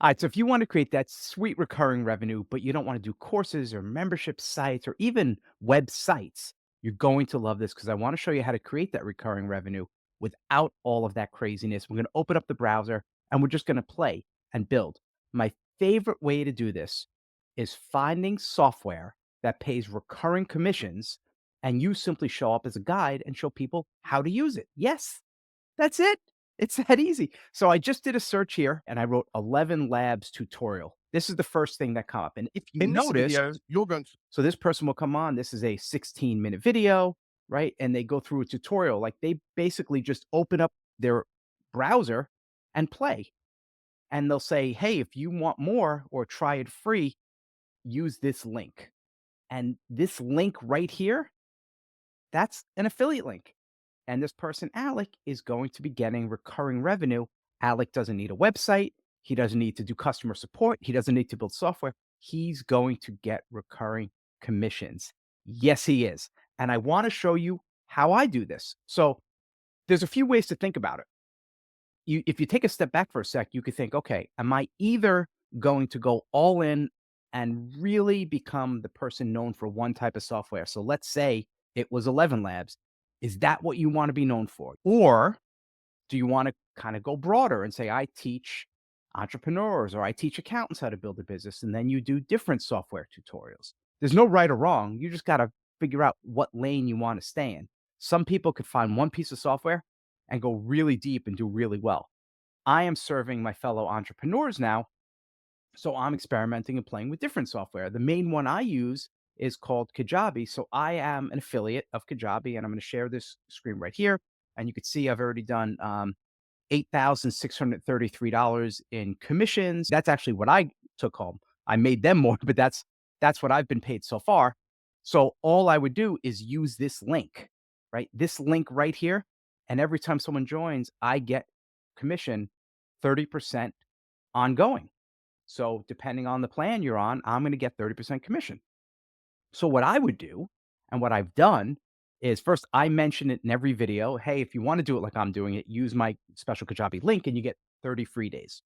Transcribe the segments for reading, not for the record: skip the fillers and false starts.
All right, so if you want to create that sweet recurring revenue, but you don't want to do courses or membership sites or even websites, you're going to love this because I want to show you how to create that recurring revenue without all of that craziness. We're going to open up the browser and we're just going to play and build. My favorite way to do this is finding software that pays recurring commissions, and you simply show up as a guide and show people how to use it. Yes, that's it. It's that easy. So I just did a search here and I wrote 11 labs tutorial. This is the first thing that come up. And if you In this notice, video, you're going to so this person will come on, this is a 16-minute video, right? And they go through a tutorial. Like they basically just open up their browser and play. And they'll say, hey, if you want more or try it free, use this link. And this link right here, that's an affiliate link. And this person, Alec, is going to be getting recurring revenue. Alec doesn't need a website. He doesn't need to do customer support. He doesn't need to build software. He's going to get recurring commissions. Yes, he is. And I want to show you how I do this. So there's a few ways to think about it. If you take a step back for a sec, you could think, okay, am I either going to go all in and really become the person known for one type of software? So let's say it was 11 Labs. Is that what you want to be known for? Or do you want to kind of go broader and say, I teach entrepreneurs or I teach accountants how to build a business, and then you do different software tutorials? There's no right or wrong. You just got to figure out what lane you want to stay in. Some people could find one piece of software and go really deep and do really well. I am serving my fellow entrepreneurs now, so I'm experimenting and playing with different software. The main one I use is called Kajabi. So I am an affiliate of Kajabi, and I'm going to share this screen right here. And you can see I've already done $8,633 in commissions. That's actually what I took home. I made them more, but that's what I've been paid so far. So all I would do is use this link, right? This link right here. And every time someone joins, I get commission 30% ongoing. So depending on the plan you're on, I'm going to get 30% commission. So what I would do and what I've done is first I mention it in every video. Hey, if you want to do it like I'm doing it, use my special Kajabi link and you get 30 free days.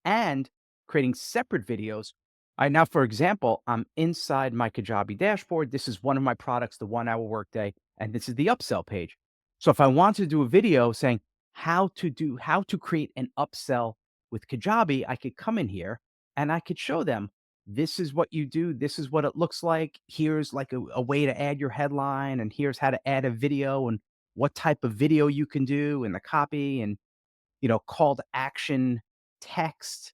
And creating separate videos. I now, for example, I'm inside my Kajabi dashboard. This is one of my products, the 1 hour workday, and this is the upsell page. So if I want to do a video saying how to create an upsell with Kajabi, I could come in here and I could show them this is what you do. This is what it looks like. Here's like a way to add your headline, and here's how to add a video and what type of video you can do and the copy and call to action text,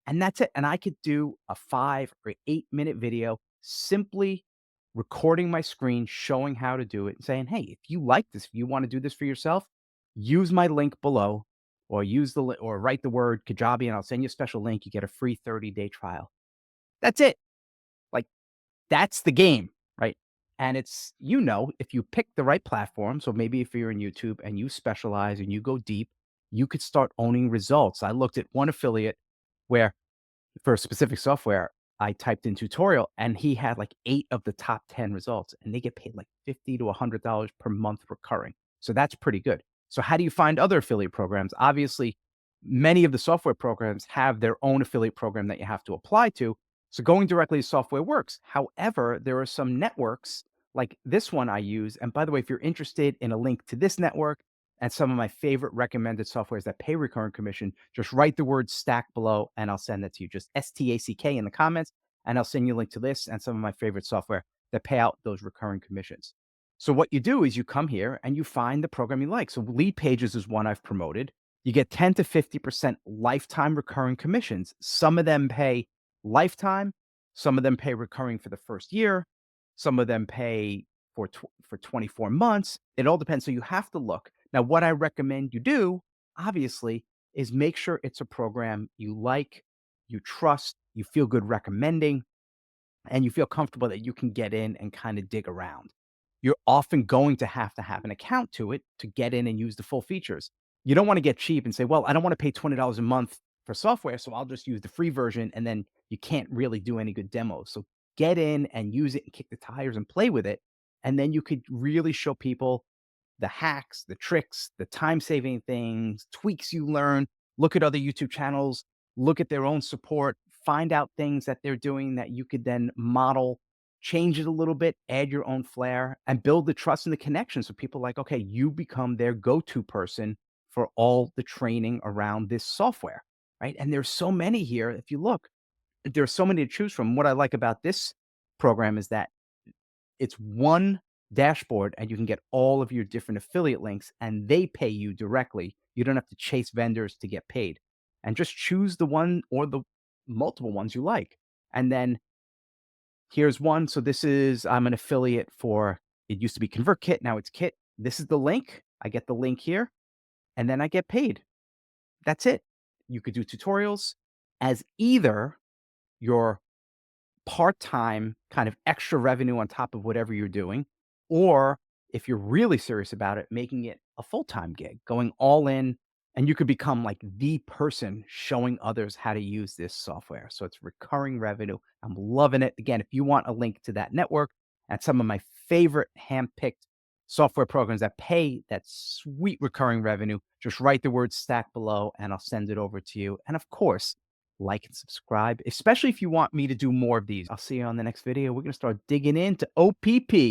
and that's it. And I could do a 5 or 8 minute video simply recording my screen, showing how to do it, and saying, hey, if you like this, if you want to do this for yourself, use my link below or or write the word Kajabi and I'll send you a special link. You get a free 30-day trial. That's it. Like that's the game, right? And it's, if you pick the right platform, so maybe if you're in YouTube and you specialize and you go deep, you could start owning results. I looked at one affiliate where for a specific software, I typed in tutorial and he had like 8 of the top 10 results and they get paid like $50 to $100 per month recurring. So that's pretty good. So how do you find other affiliate programs? Obviously, many of the software programs have their own affiliate program that you have to apply to. So going directly to software works. However, there are some networks like this one I use. And by the way, if you're interested in a link to this network and some of my favorite recommended softwares that pay recurring commission, just write the word stack below and I'll send that to you. Just STACK in the comments, and I'll send you a link to this and some of my favorite software that pay out those recurring commissions. So what you do is you come here and you find the program you like. So Lead Pages is one I've promoted. You get 10 to 50% lifetime recurring commissions. Some of them pay lifetime, some of them pay recurring for the first year, some of them pay for 24 months. It all depends. So you have to look. Now, what I recommend you do, obviously, is make sure it's a program you like, you trust, you feel good recommending, and you feel comfortable that you can get in and kind of dig around. You're often going to have an account to it to get in and use the full features. You don't want to get cheap and say, well, I don't want to pay $20 a month for software, so I'll just use the free version. And then you can't really do any good demos. So get in and use it and kick the tires and play with it. And then you could really show people the hacks, the tricks, the time saving things, tweaks you learn. Look at other YouTube channels, look at their own support, find out things that they're doing that you could then model, change it a little bit, add your own flair, and build the trust and the connection. So people are like, okay, you become their go-to person for all the training around this software, right? And there's so many here. If you look, there's so many to choose from. What I like about this program is that it's one dashboard and you can get all of your different affiliate links and they pay you directly. You don't have to chase vendors to get paid. And just choose the one or the multiple ones you like. And then here's one. So this is I'm an affiliate for it used to be ConvertKit, now it's Kit. This is the link. I get the link here and then I get paid. That's it. You could do tutorials as either your part-time kind of extra revenue on top of whatever you're doing, or if you're really serious about it, making it a full-time gig, going all in, and you could become like the person showing others how to use this software. So it's recurring revenue. I'm loving it. Again, if you want a link to that network and some of my favorite handpicked software programs that pay that sweet recurring revenue, just write the word stack below and I'll send it over to you. And of course, like and subscribe, especially if you want me to do more of these. I'll see you on the next video. We're going to start digging into OPP.